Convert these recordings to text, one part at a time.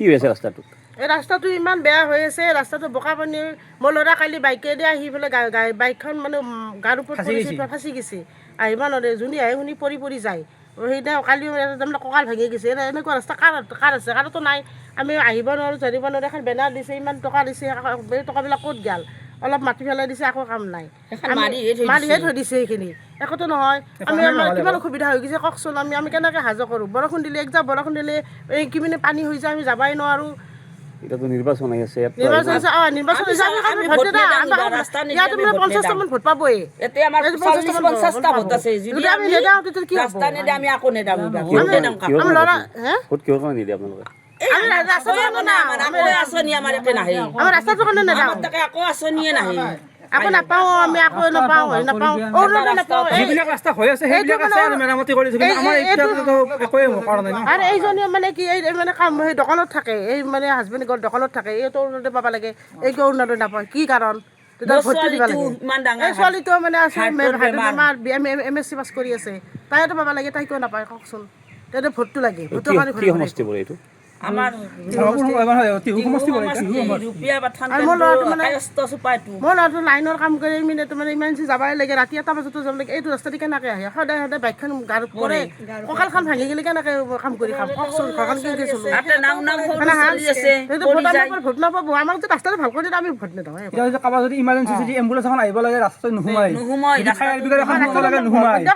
কি হৈছে ৰাস্তাটোত? এই ৰাস্তাটো ইমান বেয়া হৈ আছে, ৰাস্তাটো বোকা পানী। মোৰ ল'ৰা কালি বাইকেদি আহি পেলাই বাইকখন মানে গাৰ ওপৰত পৰিছে, ফাঁচি গৈছে, আহিব নোৱাৰে। যোনে আহে শুনি পৰি পৰি যায়। সেইদিনা কালি তাৰমানে কঁকাল ভাঙি গৈছে। এনেকুৱা ৰাস্তা কাৰ আছে? কাৰোতো নাই। আমি আহিব নোৱাৰোঁ, ধৰিব নোৱাৰোঁ। এখন বেনাৰ দিছে, ইমান টকা দিছে, টকাবিলাক ক'ত গ'ল? অলপ মাটি পেলাই দিছে, একো কাম নাই। মাৰিহে থৈ দিছে সেইখিনি, একোতো নহয়। আমি আমাৰ কিমান অসুবিধা হৈ গৈছে কওকচোন। আমি কেনেকৈ হাজৰ কৰোঁ? বৰষুণ দিলে, একজাক বৰষুণ দিলে এই কিমানে পানী হৈ যায়, আমি যাবই নোৱাৰোঁ। এতিয়াতো নিৰ্বাচন আহি আছে, নিৰ্বাচন হৈছে, নিৰ্বাচন হৈছে, আমি ভোট দিওঁ। ইয়াত মানে 50টামান ভোট পাবই। এতিয়া আমাৰ 40-50টা ভোট আছে। যদি আমি নেদাওঁ তেতিয়া কি হ'ব? ৰাস্তা নেদে, আমি আকৌ নেদাওঁ। আমাৰ ল'ৰা ভোট কিহৰ কাৰণে নিদিয়ে আপোনালোকে? আঁচনি আমাৰ একে নাহে, আমাৰ ৰাস্তাটোৰ কাৰণে নেদাওঁ, আকৌ আঁচনিয়ে নাহে। আকৌ নাপাওঁ, আমি আকৌ নাপাওঁ, নাপাওঁ। যিবিলাক ৰাস্তা হৈ আছে সেইবিলাক আছে আৰু মেৰামতি কৰি আছে, কিন্তু আমাৰ এতিয়াতো একোৱে কৰা নাই ন। আৰু এইজনী মানে কি, এই মানে কাম সেই দোকানত থাকে, এই মানে হাজবেণ্ড ঘৰত দোকানত থাকে, এইটো অৰুণোদয় পাব লাগে, এইটো অৰুণোদয় নাপায়। কি কাৰণ? ভোটটো দিব লাগে। এই ছোৱালীটো মানে আছে আমাৰ MSc পাছ কৰি আছে, তাইতো পাব লাগে, তাই কিয় নাপায় কওকচোন? তেতিয়া ভোটটো লাগে, ভোটৰ কাৰণে কি সমষ্টি পৰে এইটো? আমাৰ মোৰ ল'ৰাটো লাইনৰ কাম কৰি মানে ইমান যাবই লাগে, ৰাতি 1টা বজাতো যাব লাগে। এইটো ৰাস্তাদি কেনেকৈ আহে? সদায় সদায় বাইকখন গাড়ীত পৰে, কঁকালখন ভাঙি গ'লে কেনেকৈ কাম কৰি খাম কওকচোন? ঘৰখন কেনেকৈ চলো? ভোট নাপাব। আমাক যে ৰাস্তাটো ভাল কৰি আমি ভোট নেদাওঁ। কাৰোবাৰ যদি ইমাৰ্জেঞ্চি যদি এম্বুলেঞ্চ এখন আহিব লাগে, ৰাস্তাত নোসোমাই,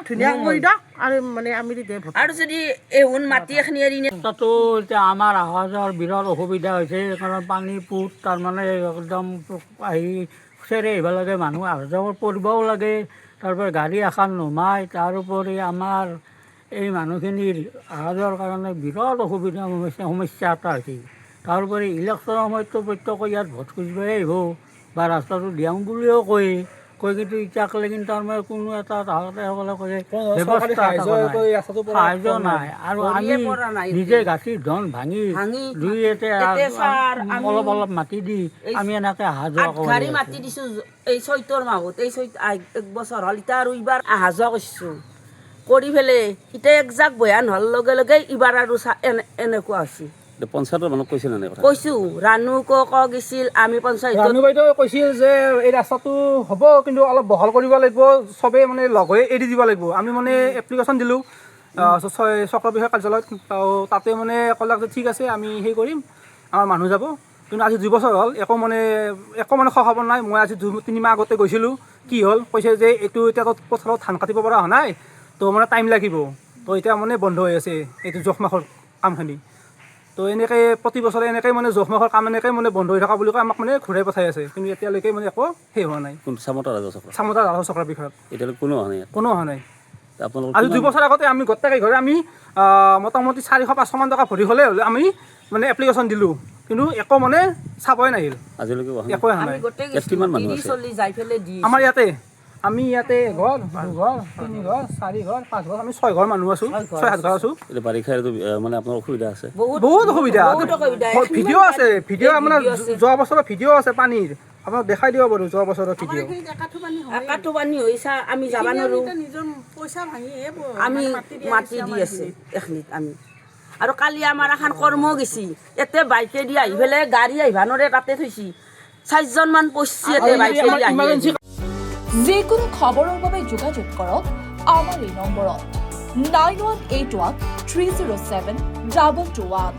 ধুনীয়া কৰি দিয়ক আৰু মানে আমি আৰু যদি এহুন মাটি এখিনি এৰি তাতো এতিয়া আমাৰ অহা যোৱাৰ বিৰাট অসুবিধা হৈছে, কাৰণ পানী পুত তাৰমানে একদম আহি চেৰে আহিব লাগে, মানুহ অহা যোৱা কৰিবও লাগে, তাৰপৰা গাড়ী এখন নোমায়। তাৰোপৰি আমাৰ এই মানুহখিনিৰ অহা যোৱাৰ কাৰণে বিৰাট অসুবিধা সমস্যা এটা হৈছে। তাৰোপৰি ইলেকশ্যনৰ সময়ততো প্ৰত্যেকে ইয়াত ভোট খুজিবই আহিব বা ৰাস্তাটো দিয়াওঁ বুলিও কয় কিন্তু এতিয়াকলে কিন্তু তাৰমানে কোনো এটা তাহাঁতেসকলে কয় ব্যৱস্থা সাহায্য নাই। আৰু আমি নিজে গাঁঠিৰ ধন ভাঙি দুই এটা অলপ অলপ মাটি দি আমি এনেকৈ অহা যোৱা গাড়ী মাতি দিছোঁ। এই চৈতৰ মাহত, এই 1 বছৰ হ'ল এতিয়া আৰু এইবাৰ অহা যোৱা কৰিছোঁ কৰি পেলাই এতিয়া একজাক বয়ান হোৱাৰ লগে লগে এইবাৰ আৰু এনেকুৱা হৈছে। পঞ্চায়তৰ মানুহক কৈছিল নে? কৈছোঁ, ৰাণুকো গৈছিল, আমি পঞ্চায়ত ৰাণু বাইদেউ কৈছিল যে এই ৰাস্তাটো হ'ব, কিন্তু অলপ বহল কৰিব লাগিব, চবেই মানে লগ হৈ এৰি দিব লাগিব। আমি মানে এপ্লিকেশ্যন দিলোঁ চক্ৰ বিষয়া কাৰ্যালয়ত, তাতে মানে ক'লে যে ঠিক আছে আমি সেই কৰিম, আমাৰ মানুহ যাব। কিন্তু আজি 2 বছৰ হ'ল একো মানে খবৰ নাই। মই আজি 2-3 মাহ আগতে গৈছিলোঁ, কি হ'ল কৈছে যে এইটো এতিয়া পথাৰত ধান কাটিব পৰা হোৱা নাই, তো মানে টাইম লাগিব, তো এতিয়া মানে বন্ধ হৈ আছে এইটো জোখ মাখৰ কামখিনি। তো এনেকৈ প্ৰতি বছৰে এনেকৈ মানে জোখ মাখৰ কাম এনেকৈ মানে বন্ধ হৈ থকা বুলি কৈ আমাক মানে ঘূৰাই পঠাই আছে, কিন্তু এতিয়ালৈকে মানে একো সেই হোৱা নাই। চামতা ৰাজহ চক্ৰৰ বিষয়ত এতিয়ালৈকে কোনো অহা নাই, কোনো অহা নাই। আপোনালোক আজি 2 বছৰ আগতে আমি গোটেই ঘৰে আমি মোটামুটি 400-500 মান টকা ভৰি হ'লে আমি মানে এপ্লিকেশ্যন দিলোঁ, কিন্তু একো মানে চাবই নাহিল, আজিলৈকে একো অহা নাই। কিমান মানুহ আছে আমাৰ ইয়াতে ঘৰ 2 ঘৰ 3 ঘৰ 4 ঘৰ 5 ঘৰ আমি 6 ঘৰ মানুহ আছোঁ, 6-7 ঘৰ আছোঁ। এতিয়া বাৰিষাৰ মানে আপোনাৰ অসুবিধা আছে, বহুত অসুবিধা। ভিডিঅ' আছে, ভিডিঅ' আপোনাৰ যোৱা বছৰৰ ভিডিঅ' আছে পানীৰ, আপোনাক দেখাই দিব পাৰোঁ যোৱা বছৰৰ ভিডিঅ'। একাঠো পানী হৈছে, আমি যাব নোৱাৰোঁ, আমি মাটি দি আছে এখিনিত আমি। আৰু কালি আমাৰ এখন কৰ্ম গেছি, ইয়াতে বাইকে দি আহি পেলাই গাড়ী আহিব নোৱাৰে, তাতে থৈছি 4জনমান পচছি ইয়াতে বাইকে দি আহি। যিকোনো খবৰৰ বাবে যোগাযোগ কৰক আমাৰ এই নম্বৰত 9181 307 221।